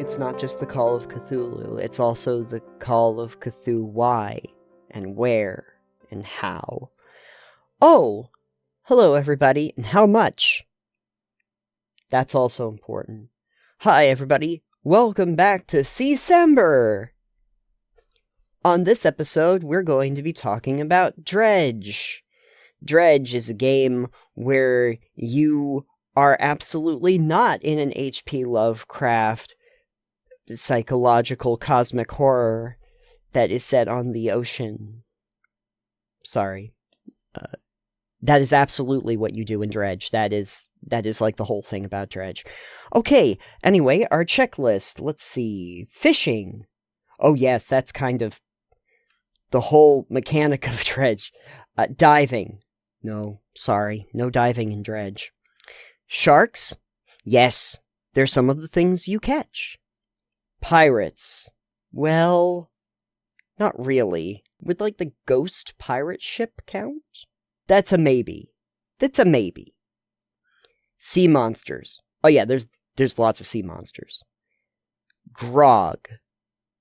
It's not just the Call of Cthulhu, it's also the Call of Cthulhu why, and where, and how. Oh! Hello everybody, and how much? That's also important. Hi everybody, welcome back to Seacember! On this episode, we're going to be talking about Dredge. Dredge is a game where you are absolutely not in an H.P. Lovecraft psychological cosmic horror that is set on the ocean. Sorry. That is absolutely what you do in Dredge. That is like the whole thing about Dredge. Okay, anyway, our checklist. Let's see. Fishing. Oh yes, that's kind of the whole mechanic of Dredge. Diving. No, sorry. No diving in Dredge. Sharks? Yes, they're some of the things you catch. Pirates. Well, not really. Would, like, the ghost pirate ship count? That's a maybe. That's a maybe. Sea monsters. Oh yeah, there's lots of sea monsters. Grog.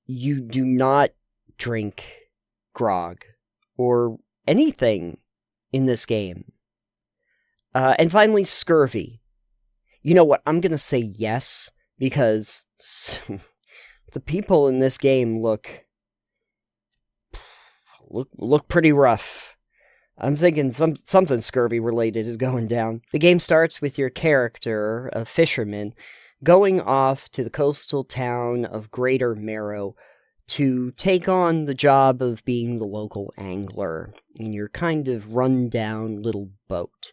You do not drink grog. Or anything in this game. And finally, scurvy. You know what, I'm gonna say yes, because the people in this game look pretty rough. I'm thinking something scurvy-related is going down. The game starts with your character, a fisherman, going off to the coastal town of Greater Marrow to take on the job of being the local angler in your kind of run-down little boat.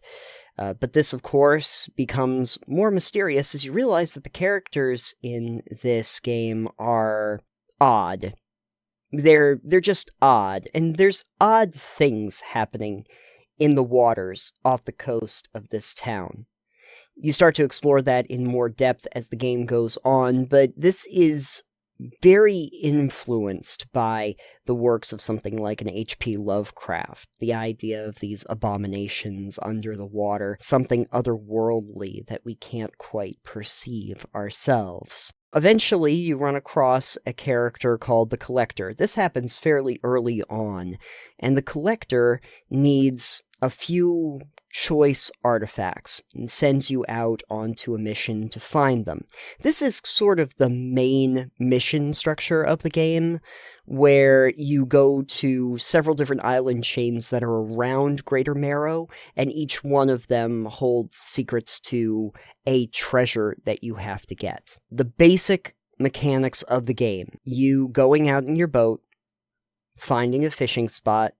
But this, of course, becomes more mysterious as you realize that the characters in this game are odd. They're just odd, and there's odd things happening in the waters off the coast of this town. You start to explore that in more depth as the game goes on, but this is very influenced by the works of something like an H.P. Lovecraft. The idea of these abominations under the water, something otherworldly that we can't quite perceive ourselves. Eventually, you run across a character called the Collector. This happens fairly early on, and the Collector needs a few choice artifacts and sends you out onto a mission to find them. This is sort of the main mission structure of the game, where you go to several different island chains that are around Greater Marrow, and each one of them holds secrets to a treasure that you have to get. The basic mechanics of the game: you going out in your boat, finding a fishing spot,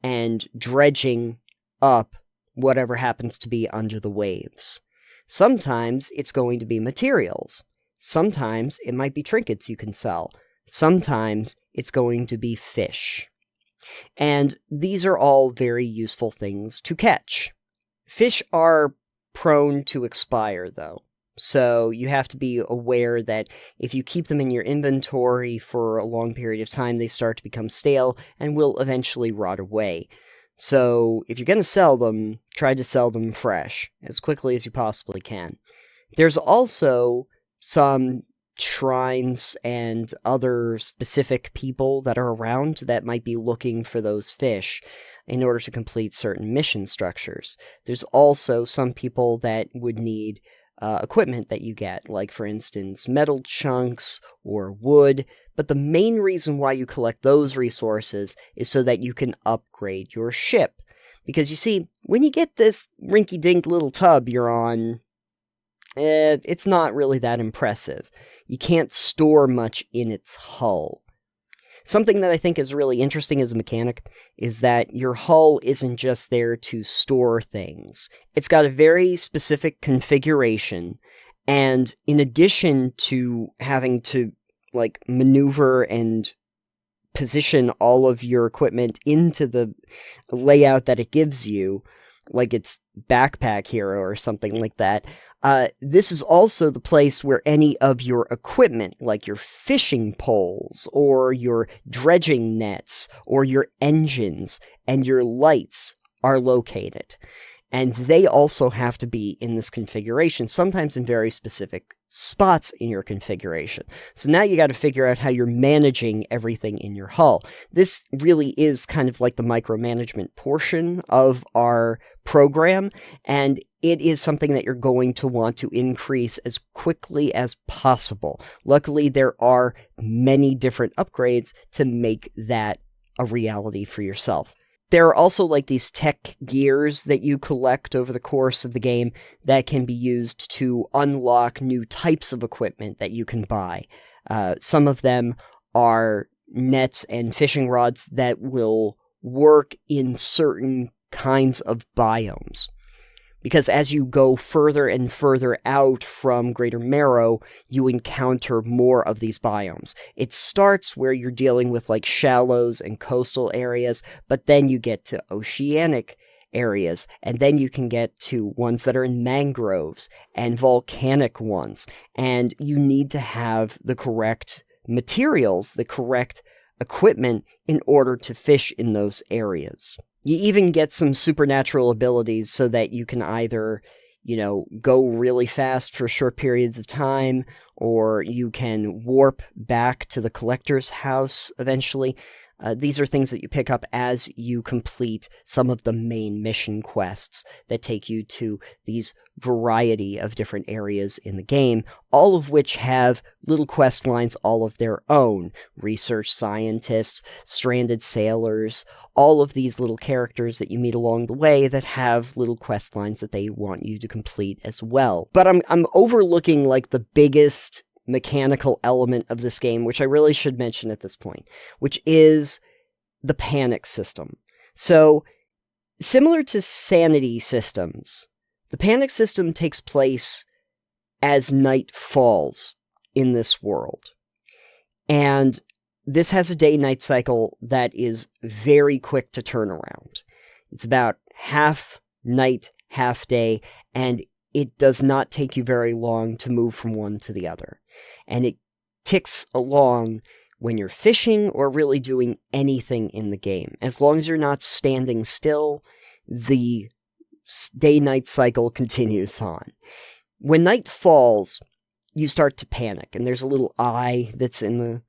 and dredging up whatever happens to be under the waves. Sometimes it's going to be materials. Sometimes it might be trinkets you can sell. Sometimes it's going to be fish. And these are all very useful things to catch. Fish are prone to expire, though. So you have to be aware that if you keep them in your inventory for a long period of time, they start to become stale and will eventually rot away. So if you're going to sell them, try to sell them fresh, as quickly as you possibly can. There's also some shrines and other specific people that are around that might be looking for those fish in order to complete certain mission structures. There's also some people that would need equipment that you get, like, for instance, metal chunks or wood, but the main reason why you collect those resources is so that you can upgrade your ship. Because, you see, when you get this rinky-dink little tub you're on, it's not really that impressive. You can't store much in its hull. Something that I think is really interesting as a mechanic is that your hull isn't just there to store things. It's got a very specific configuration, and in addition to having to, like, maneuver and position all of your equipment into the layout that it gives you, like it's Backpack Hero or something like that, this is also the place where any of your equipment, like your fishing poles, or your dredging nets, or your engines, and your lights are located. And they also have to be in this configuration, sometimes in very specific spots in your configuration. So now you got to figure out how you're managing everything in your hull. This really is kind of like the micromanagement portion of our program, and it is something that you're going to want to increase as quickly as possible. Luckily, there are many different upgrades to make that a reality for yourself. There are also like these tech gears that you collect over the course of the game that can be used to unlock new types of equipment that you can buy. Some of them are nets and fishing rods that will work in certain kinds of biomes. Because as you go further and further out from Greater Marrow, you encounter more of these biomes. It starts where you're dealing with like shallows and coastal areas, but then you get to oceanic areas, and then you can get to ones that are in mangroves and volcanic ones, and you need to have the correct materials, the correct equipment in order to fish in those areas. You even get some supernatural abilities so that you can either, go really fast for short periods of time, or you can warp back to the collector's house eventually. These are things that you pick up as you complete some of the main mission quests that take you to these variety of different areas in the game, all of which have little quest lines all of their own. Research scientists, stranded sailors, all of these little characters that you meet along the way that have little quest lines that they want you to complete as well. But I'm overlooking like the biggest mechanical element of this game, which I really should mention at this point, which is the panic system. So, similar to sanity systems, the panic system takes place as night falls in this world. And this has a day-night cycle that is very quick to turn around. It's about half night, half day, and it does not take you very long to move from one to the other. And it ticks along when you're fishing or really doing anything in the game. As long as you're not standing still, the day-night cycle continues on. When night falls, you start to panic, and there's a little eye that's in the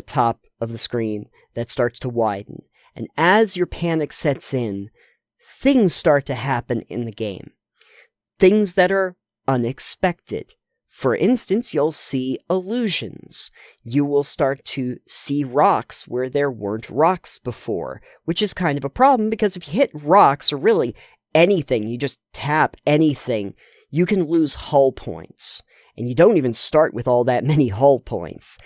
top of the screen that starts to widen. And as your panic sets in, things start to happen in the game. Things that are unexpected. For instance, you'll see illusions. You will start to see rocks where there weren't rocks before, which is kind of a problem because if you hit rocks, or really anything, you just tap anything, you can lose hull points. And you don't even start with all that many hull points.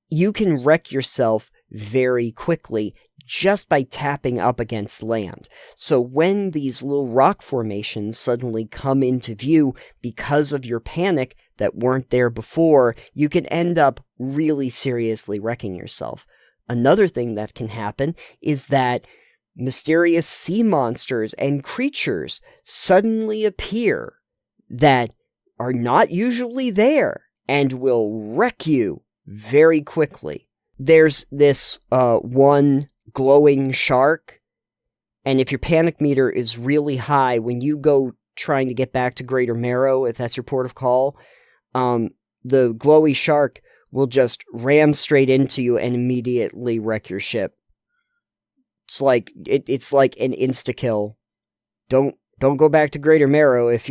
You can wreck yourself very quickly just by tapping up against land. So when these little rock formations suddenly come into view because of your panic that weren't there before, you can end up really seriously wrecking yourself. Another thing that can happen is that mysterious sea monsters and creatures suddenly appear that are not usually there and will wreck you very quickly. There's this one glowing shark, and if your panic meter is really high, when you go trying to get back to Greater Marrow, if that's your port of call, the glowy shark will just ram straight into you and immediately wreck your ship. It's like an insta-kill. Don't go back to Greater Marrow if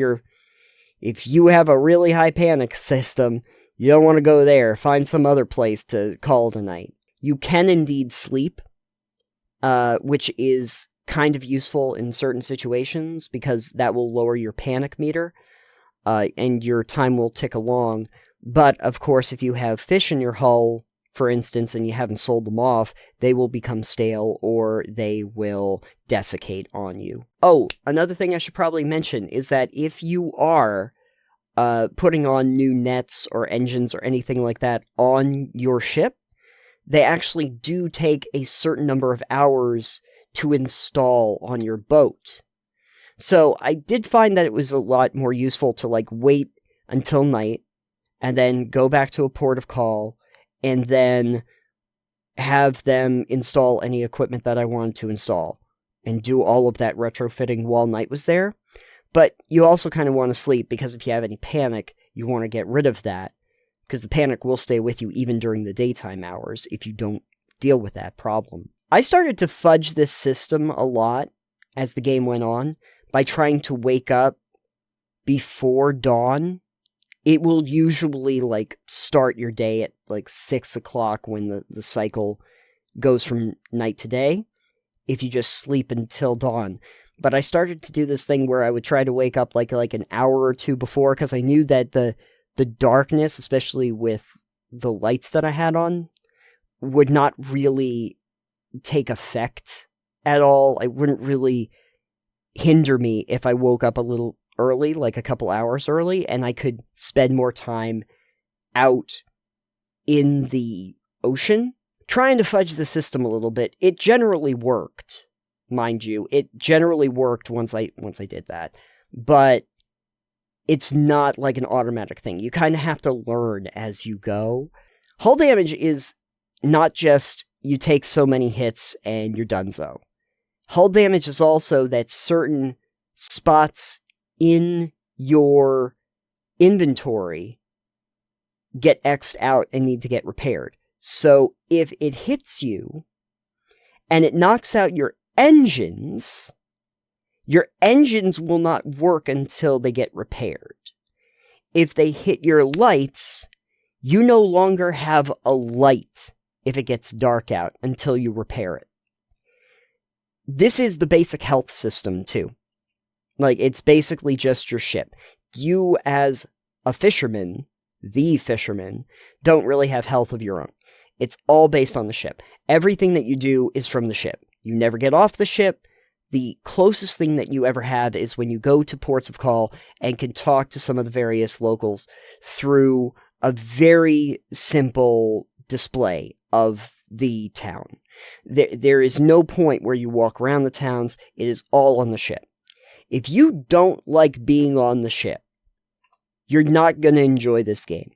you have a really high panic system. You don't want to go there. Find some other place to call tonight. You can indeed sleep, which is kind of useful in certain situations because that will lower your panic meter, and your time will tick along. But, of course, if you have fish in your hull, for instance, and you haven't sold them off, they will become stale or they will desiccate on you. Oh, another thing I should probably mention is that if you are putting on new nets or engines or anything like that on your ship, they actually do take a certain number of hours to install on your boat. So I did find that it was a lot more useful to wait until night and then go back to a port of call and then have them install any equipment that I wanted to install and do all of that retrofitting while night was there. But you also kind of want to sleep because if you have any panic, you want to get rid of that, because the panic will stay with you even during the daytime hours if you don't deal with that problem. I started to fudge this system a lot as the game went on by trying to wake up before dawn. It will usually start your day at 6 o'clock when the cycle goes from night to day, if you just sleep until dawn. But I started to do this thing where I would try to wake up like an hour or two before, because I knew that the darkness, especially with the lights that I had on, would not really take effect at all. It wouldn't really hinder me if I woke up a little early, like a couple hours early, and I could spend more time out in the ocean trying to fudge the system a little bit. It generally worked, mind you. It generally worked once I did that. But it's not like an automatic thing. You kind of have to learn as you go. Hull damage is not just you take so many hits and you're donezo. Hull damage is also that certain spots in your inventory get X'd out and need to get repaired. So if it hits you and it knocks out your engines will not work until they get repaired. If they hit your lights, you no longer have a light if it gets dark out until you repair it. This is the basic health system, too. It's basically just your ship. You, as a fisherman, the fisherman, don't really have health of your own. It's all based on the ship. Everything that you do is from the ship. You never get off the ship. The closest thing that you ever have is when you go to ports of call and can talk to some of the various locals through a very simple display of the town. There is no point where you walk around the towns. It is all on the ship. If you don't like being on the ship, you're not going to enjoy this game.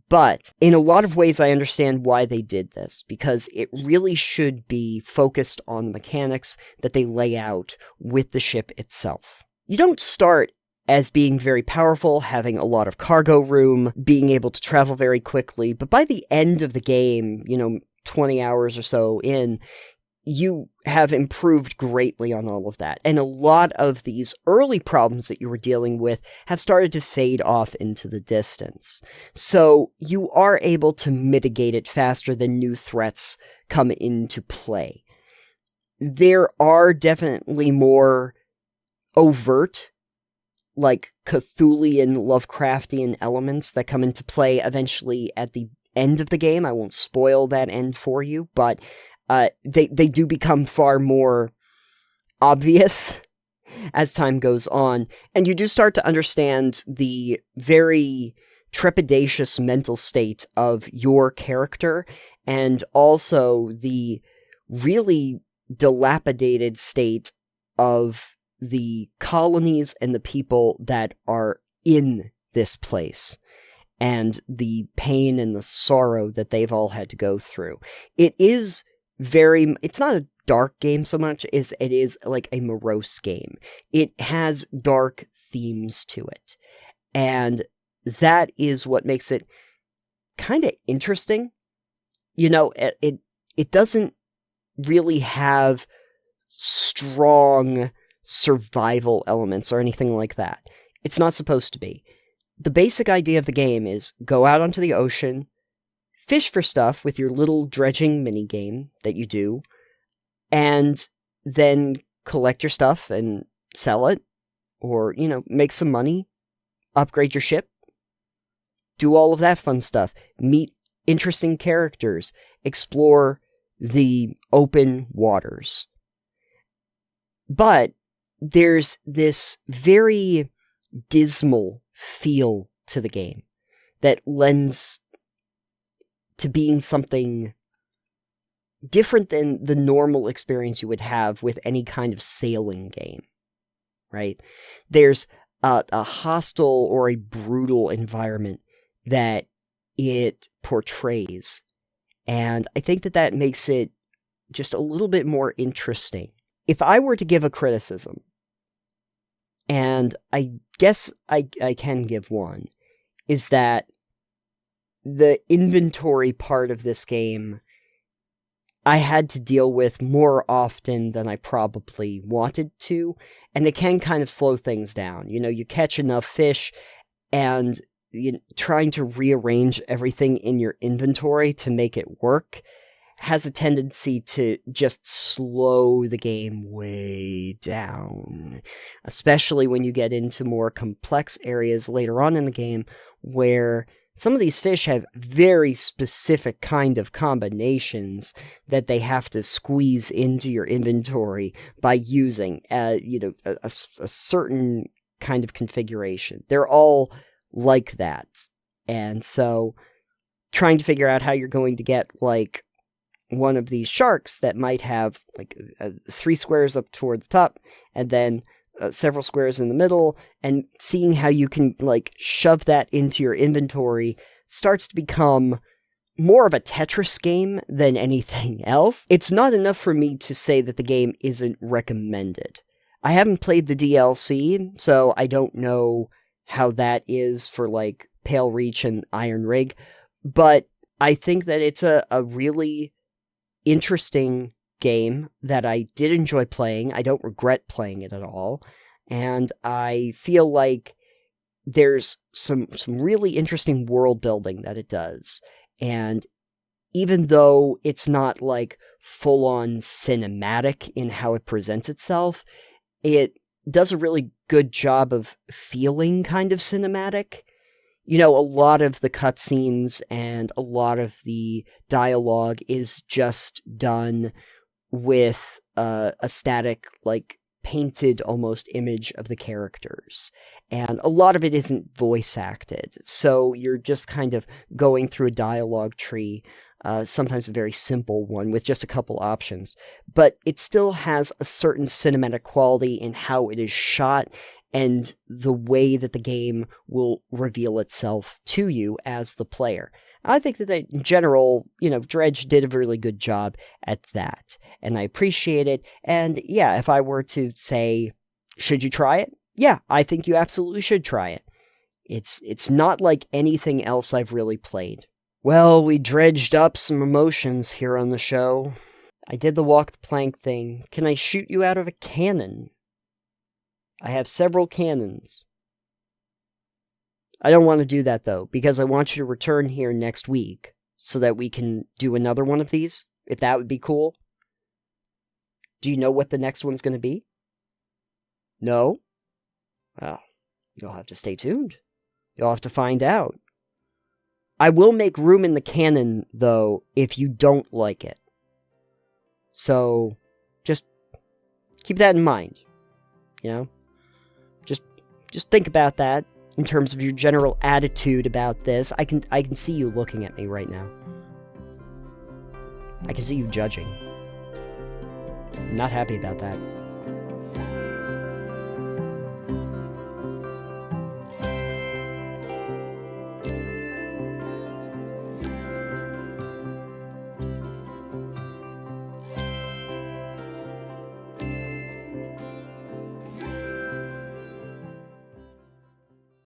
But in a lot of ways, I understand why they did this, because it really should be focused on the mechanics that they lay out with the ship itself. You don't start as being very powerful, having a lot of cargo room, being able to travel very quickly, but by the end of the game, 20 hours or so in, you have improved greatly on all of that. And a lot of these early problems that you were dealing with have started to fade off into the distance. So you are able to mitigate it faster than new threats come into play. There are definitely more overt, Cthulhian, Lovecraftian elements that come into play eventually at the end of the game. I won't spoil that end for you, but they do become far more obvious as time goes on, and you do start to understand the very trepidatious mental state of your character, and also the really dilapidated state of the colonies and the people that are in this place, and the pain and the sorrow that they've all had to go through. It's not a dark game so much as it is like a morose game. It has dark themes to it. And that is what makes it kind of interesting. It doesn't really have strong survival elements or anything like that. It's not supposed to be. The basic idea of the game is go out onto the ocean, fish for stuff with your little dredging minigame that you do, and then collect your stuff and sell it, or, make some money, upgrade your ship, do all of that fun stuff, meet interesting characters, explore the open waters. But there's this very dismal feel to the game that lends to being something different than the normal experience you would have with any kind of sailing game, right? There's a hostile or a brutal environment that it portrays, and I think that makes it just a little bit more interesting. If I were to give a criticism, and I guess I can give one, is that the inventory part of this game I had to deal with more often than I probably wanted to, and it can kind of slow things down. You know, you catch enough fish, and trying to rearrange everything in your inventory to make it work has a tendency to just slow the game way down, especially when you get into more complex areas later on in the game where some of these fish have very specific kind of combinations that they have to squeeze into your inventory by using a certain kind of configuration. They're all like that. And so trying to figure out how you're going to get like one of these sharks that might have like 3 squares up toward the top and then several squares in the middle, and seeing how you can like shove that into your inventory starts to become more of a Tetris game than anything else. It's not enough for me to say that the game isn't recommended. I haven't played the DLC, so I don't know how that is for like Pale Reach and Iron Rig, but I think that it's a really interesting game that I did enjoy playing. I don't regret playing it at all, and I feel like there's some really interesting world building that it does. And even though it's not like full-on cinematic in how it presents itself, it does a really good job of feeling kind of cinematic. You know, a lot of the cutscenes and a lot of the dialogue is just done with a static, like, painted almost image of the characters. And a lot of it isn't voice acted. So you're just kind of going through a dialogue tree, sometimes a very simple one with just a couple options. But it still has a certain cinematic quality in how it is shot and the way that the game will reveal itself to you as the player. I think that in general, Dredge did a really good job at that, and I appreciate it. And yeah, if I were to say, should you try it? Yeah, I think you absolutely should try it. It's not like anything else I've really played. Well, we dredged up some emotions here on the show. I did the walk the plank thing. Can I shoot you out of a cannon? I have several cannons. I don't want to do that, though, because I want you to return here next week so that we can do another one of these, if that would be cool. Do you know what the next one's going to be? No? Well, you'll have to stay tuned. You'll have to find out. I will make room in the canon, though, if you don't like it. So, just keep that in mind. Just think about that in terms of your general attitude about this. I can see you looking at me right now. I can see you judging. I'm not happy about that.